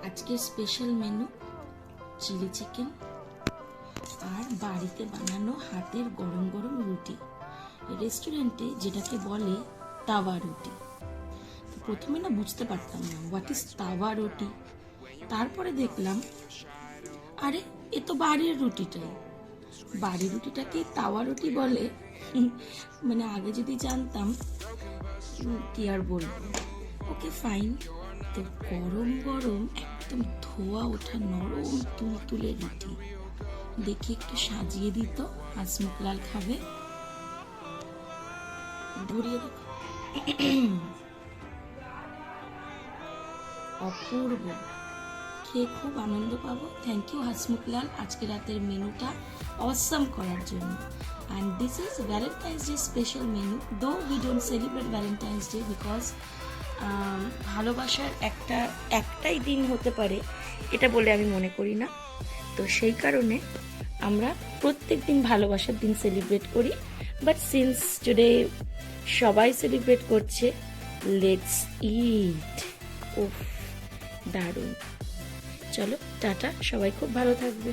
আজকের special menu chilli chicken আর বাড়িতে বানানো হাতের গরম গরম রুটি, রেস্টুরেন্টে যেটাকে বলে তাওয়া রুটি। প্রথমে না বুঝতে পারতাম না হোয়াট ইজ তাওয়া রুটি, তারপরে দেখলাম আরে এ তো বাড়ির রুটিটাই, বাড়ির রুটিটাকে তাওয়া রুটি বলে। মানে আগে যদি জানতাম কি আর বলবো। Okay fine. তো গরম গরম একদম ধোয়া ওঠা নরম তুলতুলে রুটি দেখি একটু সাজিয়ে দিত। হাসমুখলাল খাবে, ঘুরিয়ে দেখো, অপূর্ব, খেয়ে খুব আনন্দ পাবো। থ্যাংক ইউ হাসমুখলাল আজকে রাতের মেনুটা অসাম করার জন্য। And this is Valentine's day special menu, though we don't celebrate Valentine's day because ভালোবাসার একটাই দিন হতে পারে এটা বলে আমি মনে করি না। তো সেই কারণে আমরা প্রত্যেক দিন ভালোবাসার দিন সেলিব্রেট করি, বাট সিন্স টুডে সবাই সেলিব্রেট করছে, লেটস ইট। উফ, দারুণ। চলো টাটা, সবাই খুব ভালো থাকবে।